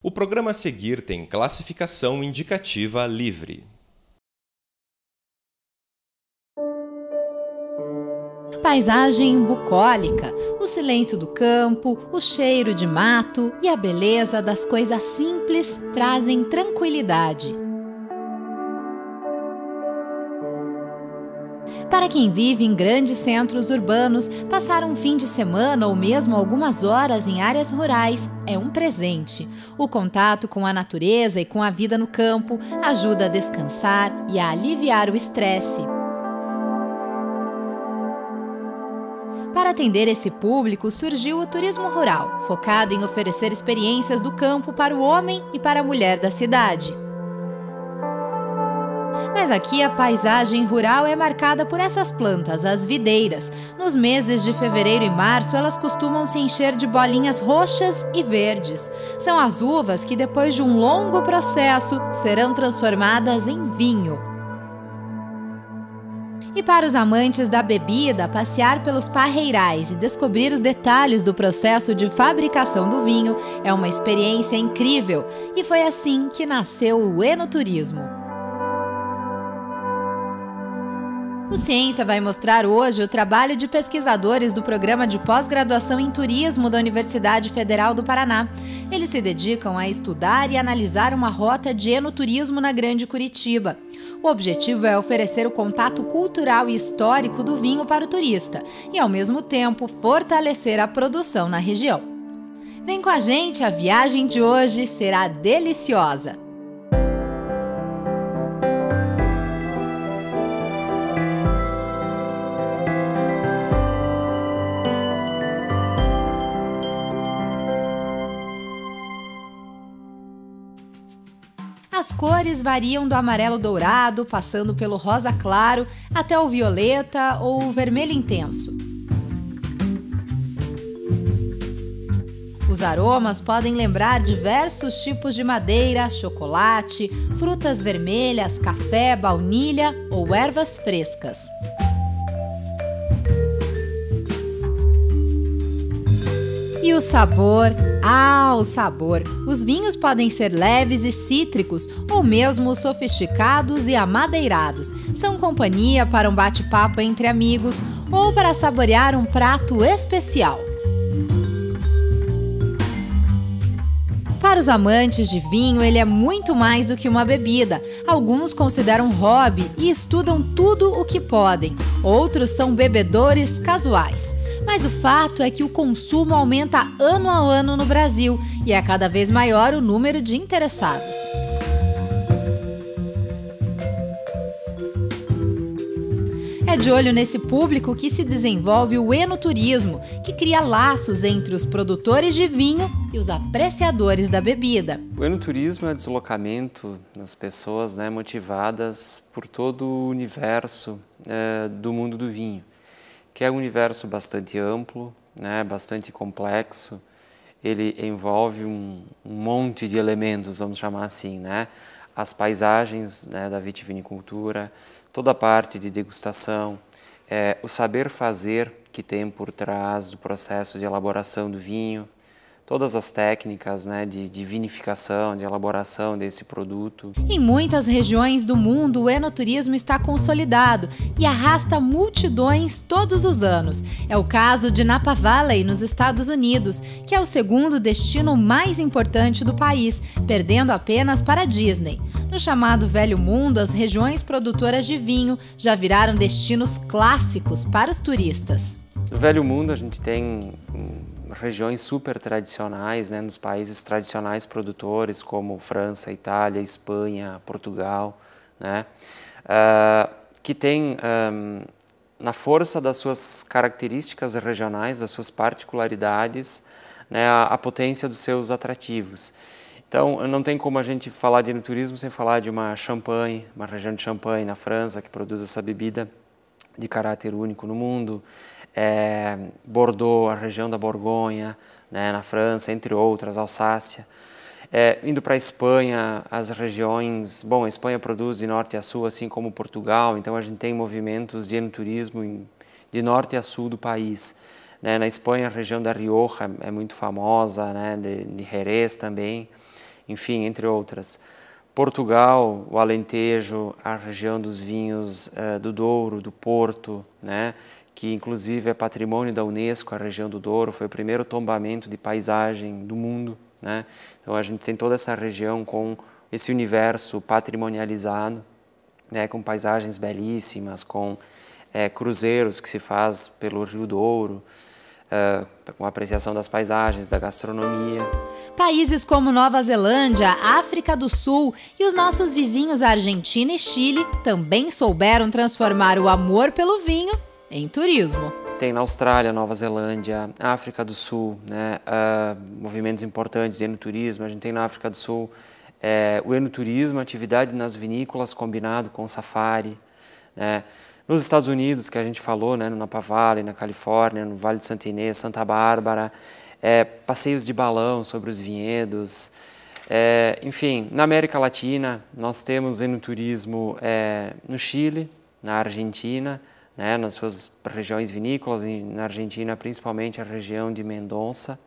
O programa a seguir tem classificação indicativa livre. Paisagem bucólica, o silêncio do campo, o cheiro de mato e a beleza das coisas simples trazem tranquilidade. Para quem vive em grandes centros urbanos, passar um fim de semana ou mesmo algumas horas em áreas rurais é um presente. O contato com a natureza e com a vida no campo ajuda a descansar e a aliviar o estresse. Para atender esse público, surgiu o turismo rural, focado em oferecer experiências do campo para o homem e para a mulher da cidade. Mas aqui a paisagem rural é marcada por essas plantas, as videiras. Nos meses de fevereiro e março, elas costumam se encher de bolinhas roxas e verdes. São as uvas que, depois de um longo processo, serão transformadas em vinho. E para os amantes da bebida, passear pelos parreirais e descobrir os detalhes do processo de fabricação do vinho é uma experiência incrível. E foi assim que nasceu o enoturismo. O Ciência vai mostrar hoje o trabalho de pesquisadores do Programa de Pós-Graduação em Turismo da Universidade Federal do Paraná. Eles se dedicam a estudar e analisar uma rota de enoturismo na Grande Curitiba. O objetivo é oferecer o contato cultural e histórico do vinho para o turista e, ao mesmo tempo, fortalecer a produção na região. Vem com a gente, a viagem de hoje será deliciosa! As cores variam do amarelo dourado, passando pelo rosa claro, até o violeta ou o vermelho intenso. Os aromas podem lembrar diversos tipos de madeira, chocolate, frutas vermelhas, café, baunilha ou ervas frescas. E o sabor? O sabor! Os vinhos podem ser leves e cítricos, ou mesmo sofisticados e amadeirados. São companhia para um bate-papo entre amigos ou para saborear um prato especial. Para os amantes de vinho, ele é muito mais do que uma bebida. Alguns consideram hobby e estudam tudo o que podem. Outros são bebedores casuais. Mas o fato é que o consumo aumenta ano a ano no Brasil e é cada vez maior o número de interessados. É de olho nesse público que se desenvolve o enoturismo, que cria laços entre os produtores de vinho e os apreciadores da bebida. O enoturismo é o deslocamento das pessoas, motivadas por todo o universo do mundo do vinho, que é um universo bastante amplo, bastante complexo. Ele envolve um monte de elementos, vamos chamar assim, as paisagens da vitivinicultura, toda a parte de degustação, o saber fazer que tem por trás do processo de elaboração do vinho, todas as técnicas de vinificação, de elaboração desse produto. Em muitas regiões do mundo, o enoturismo está consolidado e arrasta multidões todos os anos. É o caso de Napa Valley, nos Estados Unidos, que é o segundo destino mais importante do país, perdendo apenas para a Disney. No chamado Velho Mundo, as regiões produtoras de vinho já viraram destinos clássicos para os turistas. No Velho Mundo, a gente tem regiões super tradicionais, nos países tradicionais produtores como França, Itália, Espanha, Portugal, que tem, na força das suas características regionais, das suas particularidades, a potência dos seus atrativos. Então, não tem como a gente falar de enoturismo sem falar de uma Champagne, uma região de Champagne na França, que produz essa bebida de caráter único no mundo. Bordeaux, a região da Borgonha, na França, entre outras, Alsácia. Indo para a Espanha, as regiões... Bom, a Espanha produz de norte a sul, assim como Portugal, então a gente tem movimentos de enoturismo de norte a sul do país. Na Espanha, a região da Rioja é muito famosa, de Jerez também. enfim, entre outras. Portugal, o Alentejo, a região dos vinhos do Douro, do Porto, né? Que inclusive é patrimônio da Unesco, a região do Douro, foi o primeiro tombamento de paisagem do mundo, né? Então a gente tem toda essa região com esse universo patrimonializado, né? Com paisagens belíssimas, com cruzeiros que se faz pelo Rio Douro, com a apreciação das paisagens, da gastronomia. Países como Nova Zelândia, África do Sul e os nossos vizinhos Argentina e Chile também souberam transformar o amor pelo vinho em turismo. Tem na Austrália, Nova Zelândia, África do Sul, né, movimentos importantes de enoturismo. A gente tem na África do Sul o enoturismo, atividade nas vinícolas combinado com safari, né. Nos Estados Unidos, que a gente falou, né, no Napa Valley, na Califórnia, no Vale de Santa Inês, Santa Bárbara, passeios de balão sobre os vinhedos. Enfim, na América Latina, nós temos enoturismo no Chile, na Argentina, né, nas suas regiões vinícolas, e na Argentina principalmente a região de Mendoza,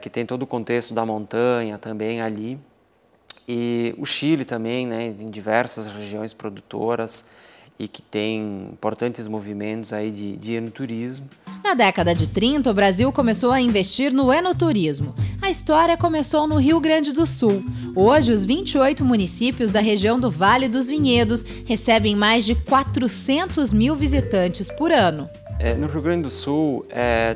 que tem todo o contexto da montanha também ali. E o Chile também, né, em diversas regiões produtoras, e que tem importantes movimentos aí de enoturismo. Na década de 30, o Brasil começou a investir no enoturismo. A história começou no Rio Grande do Sul. Hoje, os 28 municípios da região do Vale dos Vinhedos recebem mais de 400 mil visitantes por ano. No Rio Grande do Sul,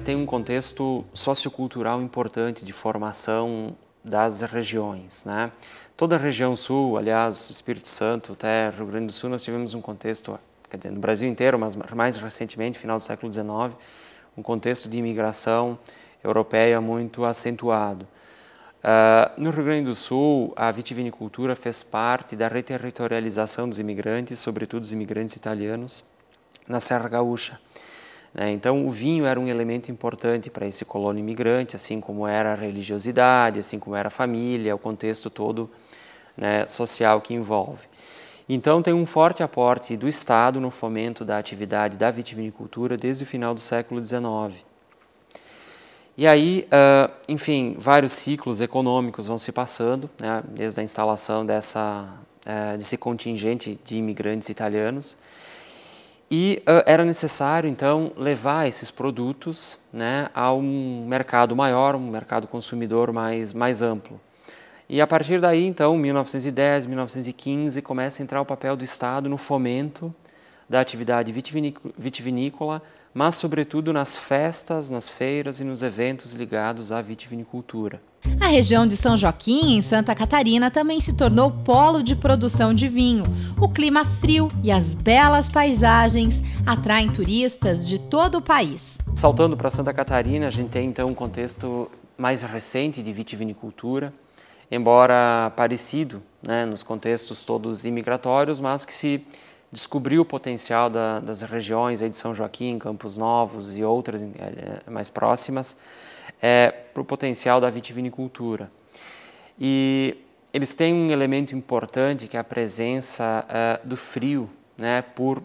tem um contexto sociocultural importante de formação das regiões, né? Toda a região sul, aliás, Espírito Santo até Rio Grande do Sul, nós tivemos um contexto, quer dizer, no Brasil inteiro, mas mais recentemente, final do século XIX, um contexto de imigração europeia muito acentuado. No Rio Grande do Sul, a vitivinicultura fez parte da reterritorialização dos imigrantes, sobretudo os imigrantes italianos, na Serra Gaúcha. Então, o vinho era um elemento importante para esse colono imigrante, assim como era a religiosidade, assim como era a família, o contexto todo, né, social que envolve. Então, tem um forte aporte do Estado no fomento da atividade da vitivinicultura desde o final do século XIX. E aí, enfim, vários ciclos econômicos vão se passando, né, desde a instalação desse contingente de imigrantes italianos. E era necessário, então, levar esses produtos, né, a um mercado maior, um mercado consumidor mais amplo. E a partir daí, então, 1910, 1915, começa a entrar o papel do Estado no fomento da atividade vitivinícola, mas, sobretudo, nas festas, nas feiras e nos eventos ligados à vitivinicultura. A região de São Joaquim, em Santa Catarina, também se tornou polo de produção de vinho. O clima frio e as belas paisagens atraem turistas de todo o país. Saltando para Santa Catarina, a gente tem então um contexto mais recente de vitivinicultura, embora parecido, né, nos contextos todos imigratórios, mas que se descobriu o potencial das regiões aí de São Joaquim, Campos Novos e outras mais próximas, para o potencial da vitivinicultura. E eles têm um elemento importante que é a presença do frio, né, por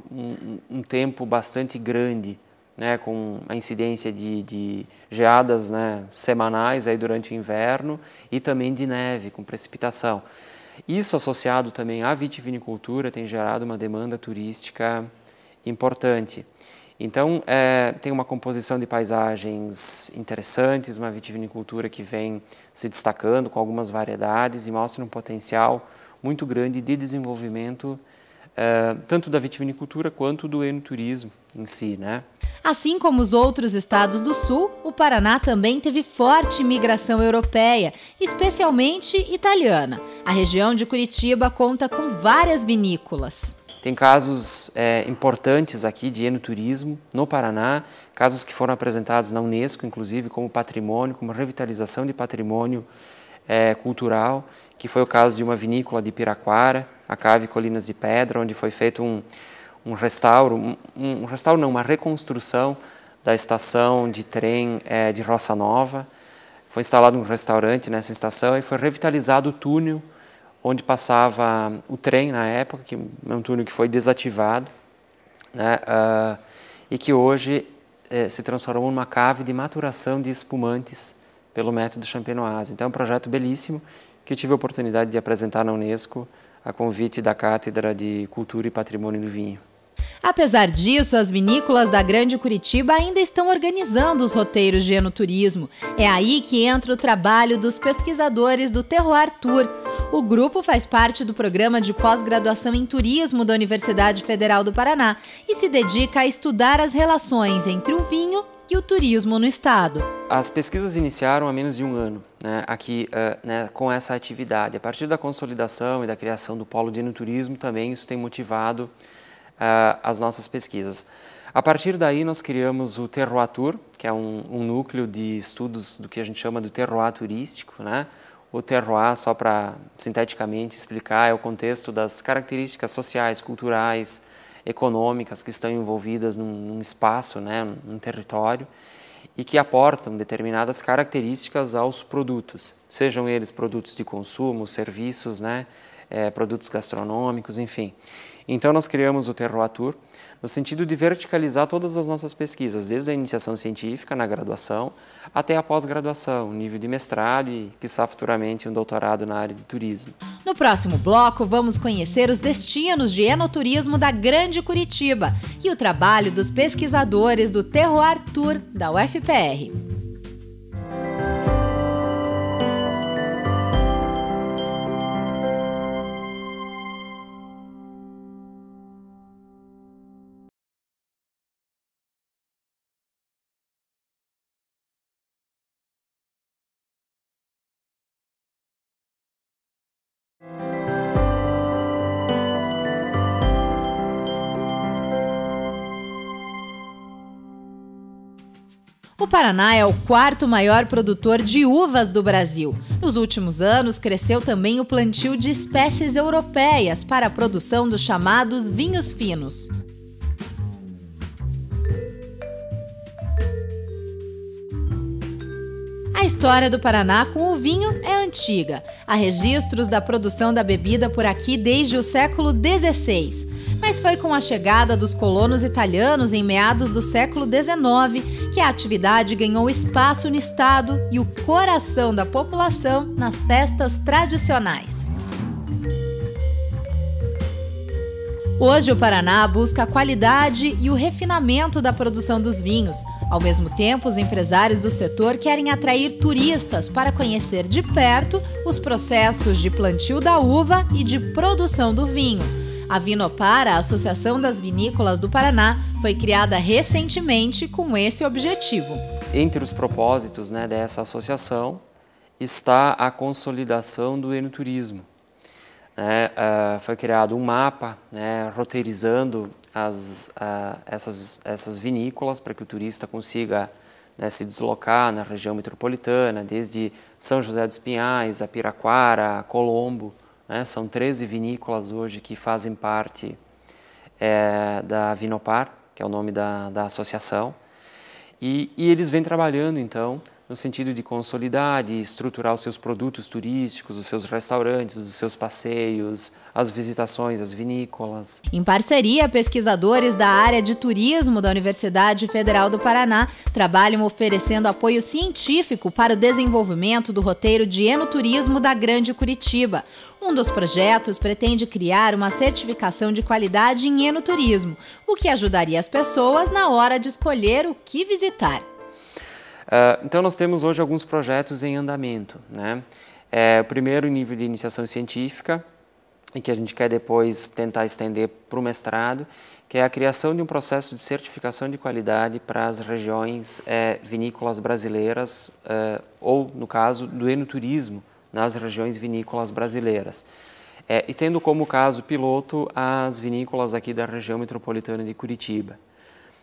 um tempo bastante grande, né, com a incidência de geadas, né, semanais aí durante o inverno e também de neve, com precipitação. Isso associado também à vitivinicultura tem gerado uma demanda turística importante. Então, tem uma composição de paisagens interessantes, uma vitivinicultura que vem se destacando com algumas variedades e mostra um potencial muito grande de desenvolvimento tanto da vitivinicultura quanto do enoturismo em si, né? Assim como os outros estados do sul, o Paraná também teve forte imigração europeia, especialmente italiana. A região de Curitiba conta com várias vinícolas. Tem casos importantes aqui de enoturismo no Paraná, casos que foram apresentados na Unesco, inclusive, como patrimônio, como revitalização de patrimônio cultural, que foi o caso de uma vinícola de Piraquara, a Cave Colinas de Pedra, onde foi feito uma reconstrução da estação de trem de Roça Nova. Foi instalado um restaurante nessa estação e foi revitalizado o túnel onde passava o trem na época, que é um túnel que foi desativado, né, e que hoje se transformou numa cave de maturação de espumantes pelo método champenoise. Então é um projeto belíssimo que eu tive a oportunidade de apresentar na Unesco a convite da Cátedra de Cultura e Patrimônio do Vinho. Apesar disso, as vinícolas da Grande Curitiba ainda estão organizando os roteiros de enoturismo. É aí que entra o trabalho dos pesquisadores do Terroir Tour. O grupo faz parte do programa de pós-graduação em turismo da Universidade Federal do Paraná e se dedica a estudar as relações entre o vinho e o turismo no estado. As pesquisas iniciaram há menos de um ano, aqui com essa atividade. A partir da consolidação e da criação do polo de enoturismo também isso tem motivado as nossas pesquisas. A partir daí nós criamos o Terroir Tour, que é um núcleo de estudos do que a gente chama de terroir turístico, né? O terroir, só para sinteticamente explicar, é o contexto das características sociais, culturais, econômicas que estão envolvidas num espaço, né, num território, e que aportam determinadas características aos produtos, sejam eles produtos de consumo, serviços, né, produtos gastronômicos, enfim. Então nós criamos o Terroir Tour no sentido de verticalizar todas as nossas pesquisas, desde a iniciação científica na graduação até a pós-graduação, nível de mestrado e, quiçá futuramente, um doutorado na área de turismo. No próximo bloco, vamos conhecer os destinos de enoturismo da Grande Curitiba e o trabalho dos pesquisadores do Terroir Tour da UFPR. O Paraná é o quarto maior produtor de uvas do Brasil. Nos últimos anos, cresceu também o plantio de espécies europeias para a produção dos chamados vinhos finos. A história do Paraná com o vinho é antiga. Há registros da produção da bebida por aqui desde o século XVI. Mas foi com a chegada dos colonos italianos em meados do século XIX que a atividade ganhou espaço no estado e o coração da população nas festas tradicionais. Hoje o Paraná busca a qualidade e o refinamento da produção dos vinhos. Ao mesmo tempo, os empresários do setor querem atrair turistas para conhecer de perto os processos de plantio da uva e de produção do vinho. A Vinopar, a Associação das Vinícolas do Paraná, foi criada recentemente com esse objetivo. Entre os propósitos, né, dessa associação está a consolidação do enoturismo. Foi criado um mapa, né, roteirizando essas vinícolas para que o turista consiga, né, se deslocar na região metropolitana, desde São José dos Pinhais, a Piraquara, a Colombo. São 13 vinícolas hoje que fazem parte da Vinopar, que é o nome da associação, e eles vêm trabalhando, então, no sentido de consolidar, de estruturar os seus produtos turísticos, os seus restaurantes, os seus passeios, as visitações às vinícolas. Em parceria, pesquisadores da área de turismo da Universidade Federal do Paraná trabalham oferecendo apoio científico para o desenvolvimento do roteiro de enoturismo da Grande Curitiba. Um dos projetos pretende criar uma certificação de qualidade em enoturismo, o que ajudaria as pessoas na hora de escolher o que visitar. Então nós temos hoje alguns projetos em andamento, né? O primeiro, em nível de iniciação científica, e que a gente quer depois tentar estender para o mestrado, que é a criação de um processo de certificação de qualidade para as regiões vinícolas brasileiras, ou, no caso, do enoturismo nas regiões vinícolas brasileiras. E tendo como caso piloto as vinícolas aqui da região metropolitana de Curitiba.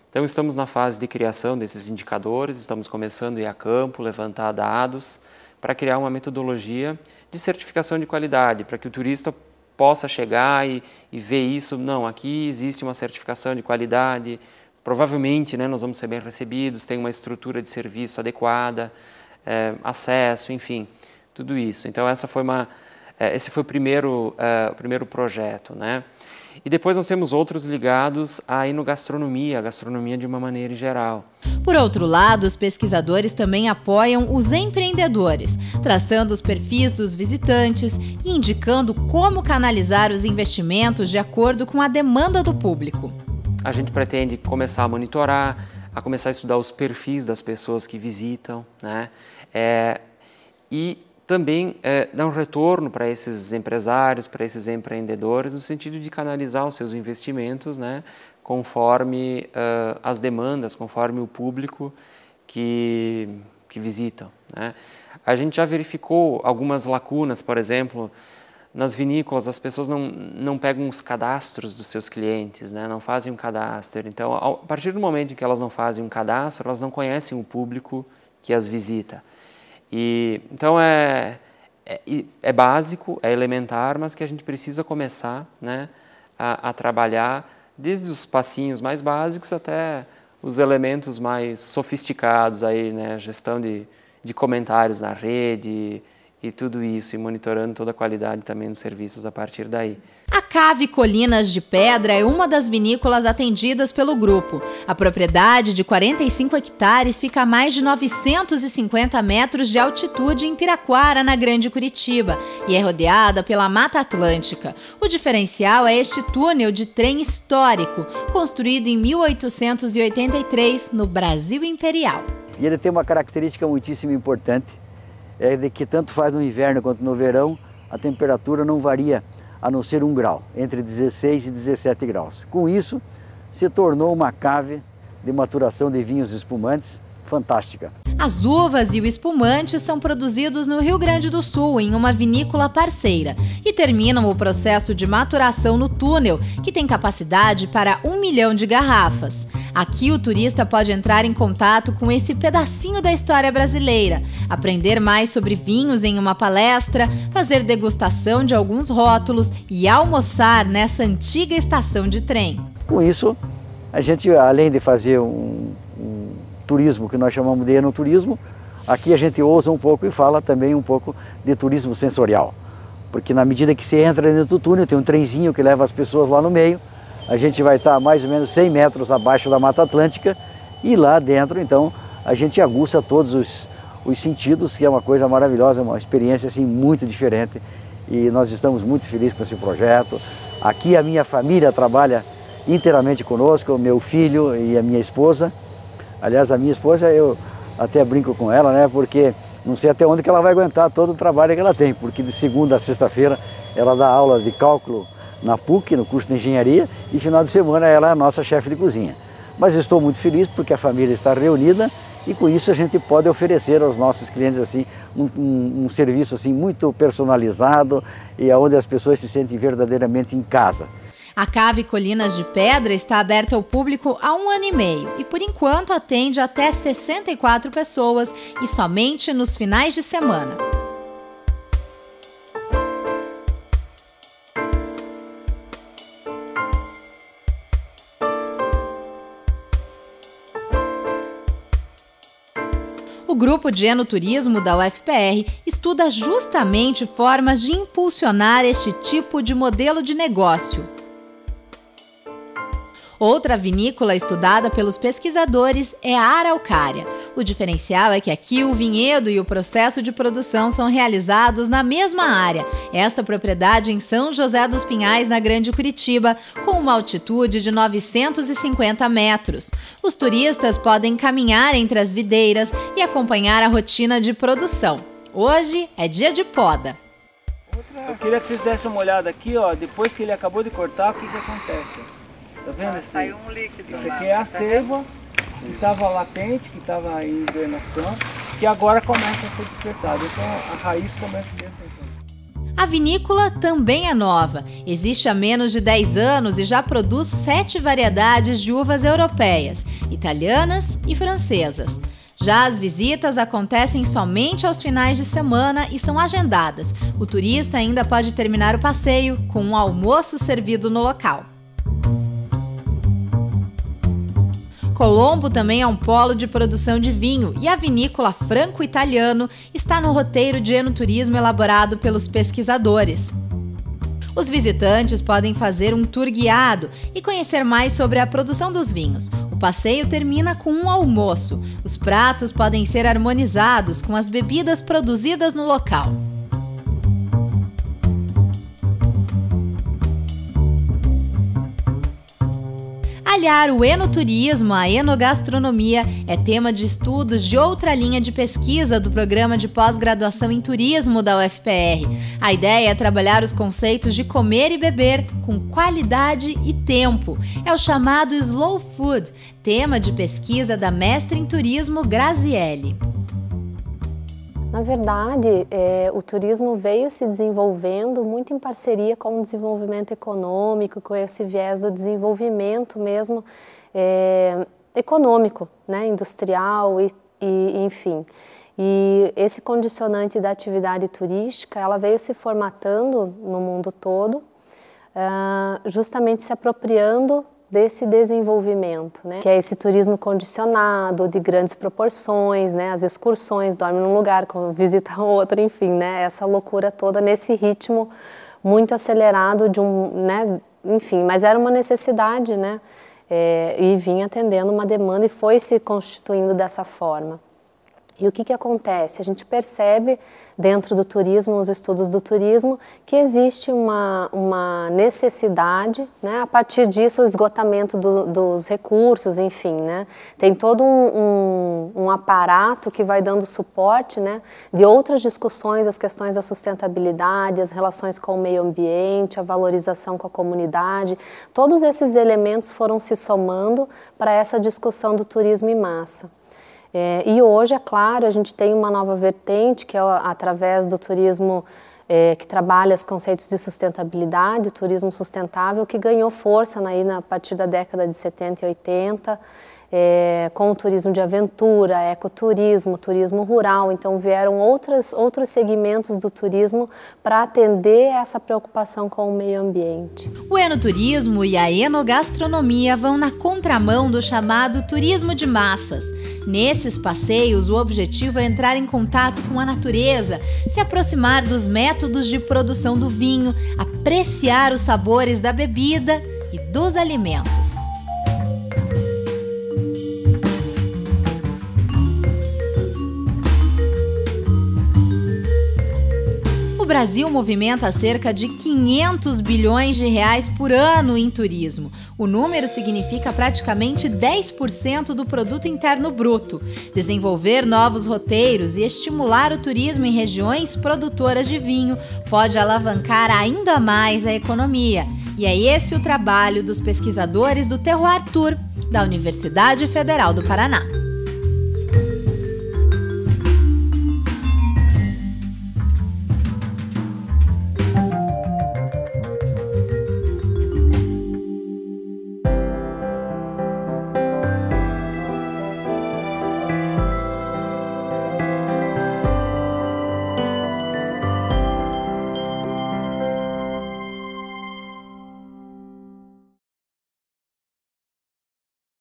Então, estamos na fase de criação desses indicadores, estamos começando a ir a campo, levantar dados, para criar uma metodologia de certificação de qualidade, para que o turista possa chegar e ver isso. Não, aqui existe uma certificação de qualidade, provavelmente, né, nós vamos ser bem recebidos, tem uma estrutura de serviço adequada, acesso, enfim, tudo isso. Então, essa foi Esse foi o primeiro projeto, né? E depois nós temos outros ligados à enogastronomia, a gastronomia de uma maneira geral. Por outro lado, os pesquisadores também apoiam os empreendedores, traçando os perfis dos visitantes e indicando como canalizar os investimentos de acordo com a demanda do público. A gente pretende começar a monitorar, a começar a estudar os perfis das pessoas que visitam, né? E também dar um retorno para esses empresários, para esses empreendedores, no sentido de canalizar os seus investimentos, né, conforme as demandas, conforme o público que visitam, né. A gente já verificou algumas lacunas, por exemplo, nas vinícolas as pessoas não pegam os cadastros dos seus clientes, né, não fazem um cadastro. Então, a partir do momento em que elas não fazem um cadastro, elas não conhecem o público que as visita. Então é básico, é elementar, mas que a gente precisa começar, né, a trabalhar desde os passinhos mais básicos até os elementos mais sofisticados, aí, né, gestão de comentários na rede e tudo isso, e monitorando toda a qualidade também dos serviços a partir daí. A Cave Colinas de Pedra é uma das vinícolas atendidas pelo grupo. A propriedade de 45 hectares fica a mais de 950 metros de altitude em Piraquara, na Grande Curitiba, e é rodeada pela Mata Atlântica. O diferencial é este túnel de trem histórico, construído em 1883 no Brasil Imperial. E ele tem uma característica muitíssimo importante, é de que tanto faz no inverno quanto no verão, a temperatura não varia a não ser 1 grau, entre 16 e 17 graus. Com isso, se tornou uma cave de maturação de vinhos espumantes fantástica. As uvas e o espumante são produzidos no Rio Grande do Sul, em uma vinícola parceira, e terminam o processo de maturação no túnel, que tem capacidade para 1 milhão de garrafas. Aqui o turista pode entrar em contato com esse pedacinho da história brasileira, aprender mais sobre vinhos em uma palestra, fazer degustação de alguns rótulos e almoçar nessa antiga estação de trem. Com isso, a gente, além de fazer um turismo que nós chamamos de enoturismo, aqui a gente ousa um pouco e fala também um pouco de turismo sensorial. Porque na medida que você entra dentro do túnel, tem um trenzinho que leva as pessoas lá no meio, a gente vai estar mais ou menos 100 metros abaixo da Mata Atlântica e lá dentro, então, a gente aguça todos os sentidos, que é uma coisa maravilhosa, uma experiência assim muito diferente, e nós estamos muito felizes com esse projeto. Aqui a minha família trabalha inteiramente conosco, o meu filho e a minha esposa. Aliás, a minha esposa, eu até brinco com ela, né, porque não sei até onde que ela vai aguentar todo o trabalho que ela tem, porque de segunda a sexta-feira ela dá aula de cálculo na PUC, no curso de engenharia, e final de semana ela é a nossa chefe de cozinha. Mas eu estou muito feliz porque a família está reunida e com isso a gente pode oferecer aos nossos clientes assim, um serviço assim, muito personalizado e onde as pessoas se sentem verdadeiramente em casa. A Cave Colinas de Pedra está aberta ao público há 1 ano e meio e, por enquanto, atende até 64 pessoas e somente nos finais de semana. O grupo de enoturismo da UFPR estuda justamente formas de impulsionar este tipo de modelo de negócio. Outra vinícola estudada pelos pesquisadores é a Araucária. O diferencial é que aqui o vinhedo e o processo de produção são realizados na mesma área. Esta propriedade em São José dos Pinhais, na Grande Curitiba, com uma altitude de 950 metros. Os turistas podem caminhar entre as videiras e acompanhar a rotina de produção. Hoje é dia de poda. Eu queria que vocês dessem uma olhada aqui, ó, depois que ele acabou de cortar, o que acontece? Tá vendo? Saiu um líquido. Isso aqui é a seiva que estava latente, que estava em hibernação, que agora começa a ser despertada. Então a raiz começa a descer. A vinícola também é nova. Existe há menos de 10 anos e já produz 7 variedades de uvas europeias, italianas e francesas. Já as visitas acontecem somente aos finais de semana e são agendadas. O turista ainda pode terminar o passeio com um almoço servido no local. Colombo também é um polo de produção de vinho e a vinícola Franco-Italiano está no roteiro de enoturismo elaborado pelos pesquisadores. Os visitantes podem fazer um tour guiado e conhecer mais sobre a produção dos vinhos. O passeio termina com um almoço. Os pratos podem ser harmonizados com as bebidas produzidas no local. Aliar o enoturismo à enogastronomia é tema de estudos de outra linha de pesquisa do programa de pós-graduação em turismo da UFPR. A ideia é trabalhar os conceitos de comer e beber com qualidade e tempo. É o chamado Slow Food, tema de pesquisa da mestre em turismo Graziele. Na verdade, o turismo veio se desenvolvendo muito em parceria com o desenvolvimento econômico, com esse viés do desenvolvimento mesmo econômico, né, industrial e enfim. E esse condicionante da atividade turística, ela veio se formatando no mundo todo, justamente se apropriando desse desenvolvimento, né? Que é esse turismo condicionado, de grandes proporções, né? As excursões, dorme num lugar, visita outro, enfim, né? Essa loucura toda nesse ritmo muito acelerado de né? Enfim, mas era uma necessidade, né? E vinha atendendo uma demanda e foi se constituindo dessa forma. E o que acontece? A gente percebe dentro do turismo, os estudos do turismo, que existe uma necessidade, né? A partir disso, o esgotamento dos recursos, enfim, né? Tem todo um aparato que vai dando suporte, né? De outras discussões, as questões da sustentabilidade, as relações com o meio ambiente, a valorização com a comunidade. Todos esses elementos foram se somando para essa discussão do turismo em massa. E hoje, é claro, a gente tem uma nova vertente, que é através do turismo que trabalha os conceitos de sustentabilidade, o turismo sustentável, que ganhou força a partir da década de 70 e 80, com o turismo de aventura, ecoturismo, turismo rural. Então vieram outros segmentos do turismo para atender essa preocupação com o meio ambiente. O enoturismo e a enogastronomia vão na contramão do chamado turismo de massas. Nesses passeios, o objetivo é entrar em contato com a natureza, se aproximar dos métodos de produção do vinho, apreciar os sabores da bebida e dos alimentos. O Brasil movimenta cerca de 500 bilhões de reais por ano em turismo. O número significa praticamente 10% do produto interno bruto. Desenvolver novos roteiros e estimular o turismo em regiões produtoras de vinho pode alavancar ainda mais a economia. E é esse o trabalho dos pesquisadores do Terroir Tour, da Universidade Federal do Paraná.